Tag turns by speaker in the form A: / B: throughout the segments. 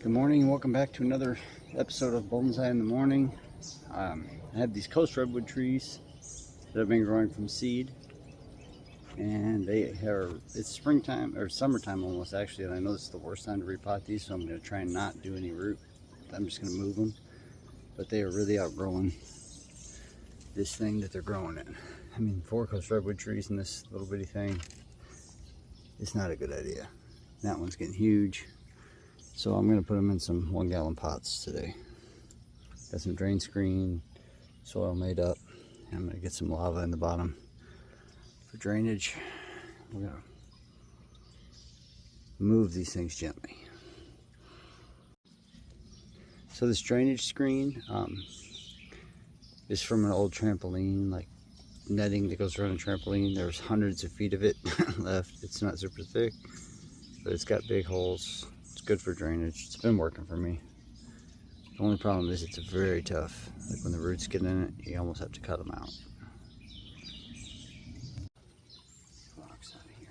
A: Good morning and welcome back to another episode of Bonsai in the Morning. I have these coast redwood trees that I've been growing from seed, and it's springtime or summertime almost actually, and I know this is the worst time to repot these, so I'm going to try and not do any root. I'm just going to move them, but they are really outgrowing this thing that they're growing in. I mean, 4 coast redwood trees in this little bitty thing, it's not a good idea. That one's getting huge. So I'm going to put them in some 1-gallon pots today. Got some drain screen, soil made up, and I'm going to get some lava in the bottom for drainage. We're going to move these things gently. So this drainage screen is from an old trampoline, like netting that goes around a trampoline. There's hundreds of feet of it left. It's not super thick, but it's got big holes. It's good for drainage. It's been working for me. The only problem is it's very tough. Like when the roots get in it, you almost have to cut them out. Rocks out of here.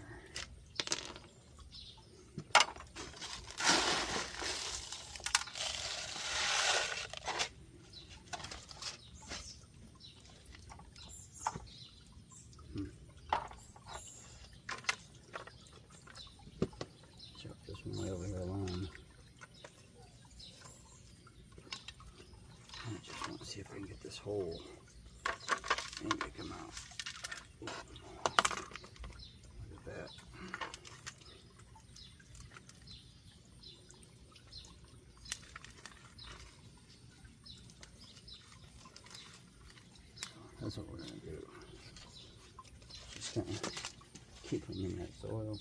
A: Chop this one way over here alone. I just want to see if I can get this hole and get them out. Look at that. That's what we're going to do. Just kind of keep them in that soil.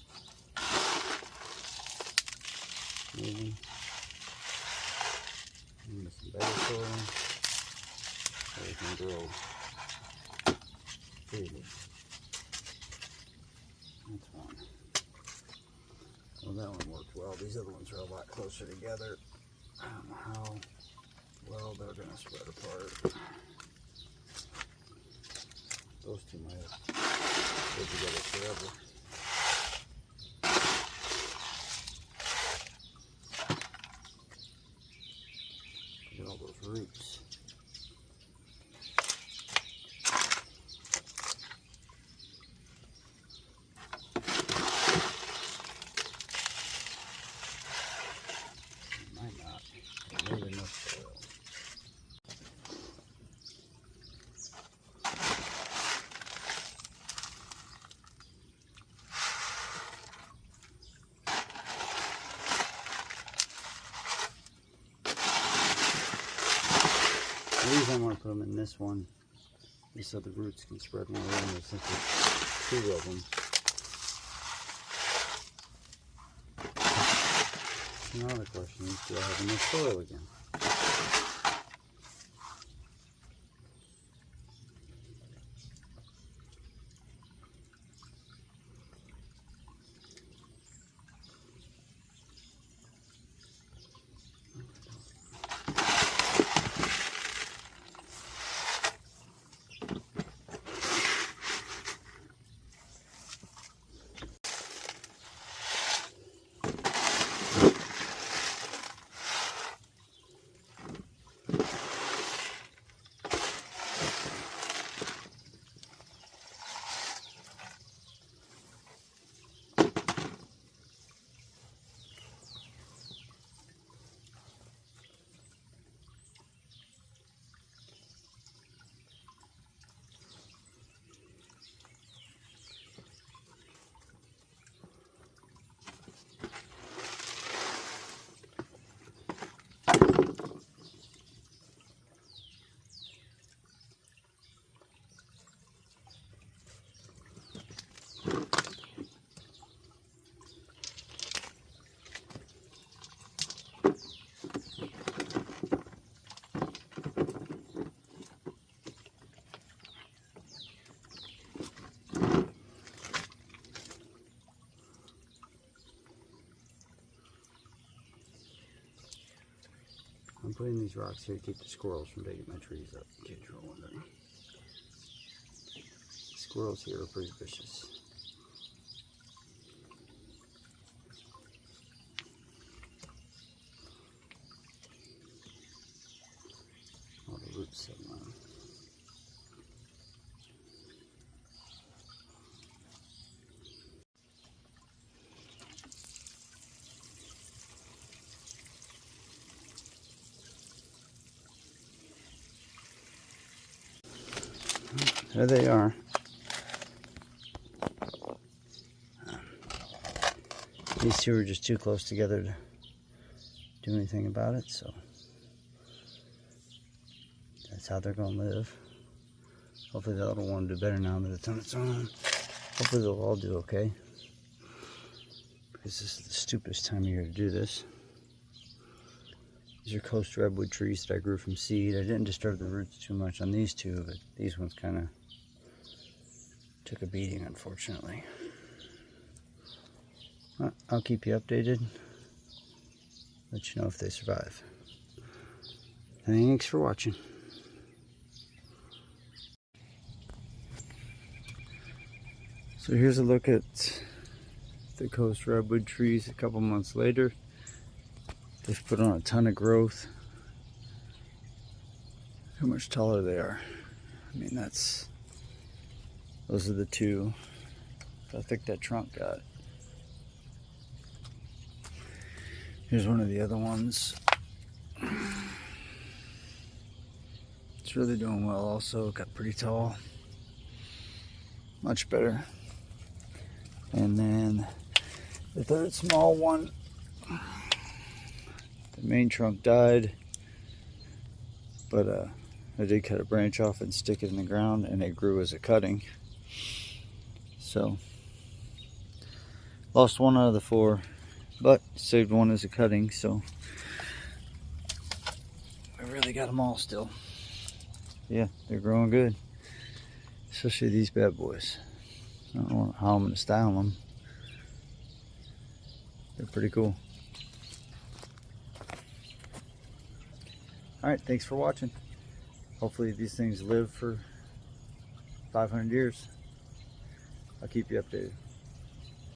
A: Moving. Into some better soil so they can grow freely. That's one. Well, that one worked well. These other ones are a lot closer together. I don't know how well they're going to spread apart. Those two might have lived together forever. Look at all those roots. Might not. Maybe enough soil. The reason I want to put them in this one is so the roots can spread more around since there's 2 of them. Now the question is, do I have enough soil again? I'm putting these rocks here to keep the squirrels from digging my trees up, in case you're wondering. Squirrels here are pretty vicious. So, there they are. These two are just too close together to do anything about it, so that's how they're going to live. Hopefully the little one will do better now that it's on its own. Hopefully they'll all do okay, because this is the stupidest time of year to do this. These are coast redwood trees that I grew from seed. I didn't disturb the roots too much on these two, but these ones kind of took a beating, unfortunately. Well, I'll keep you updated, let you know if they survive. Thanks for watching. So here's a look at the coast redwood trees a couple months later. They've put on a ton of growth. Look how much taller they are. I mean, those are the two. How thick that trunk got. Here's one of the other ones. It's really doing well also. It got pretty tall. Much better. And then the third small one, the main trunk died, but I did cut a branch off and stick it in the ground, and it grew as a cutting. So lost one out of the 4, but saved one as a cutting, so I really got them all still. Yeah, they're growing good, especially these bad boys. I don't know how I'm going to style them. They're pretty cool. Alright, thanks for watching. Hopefully these things live for 500 years. I'll keep you updated.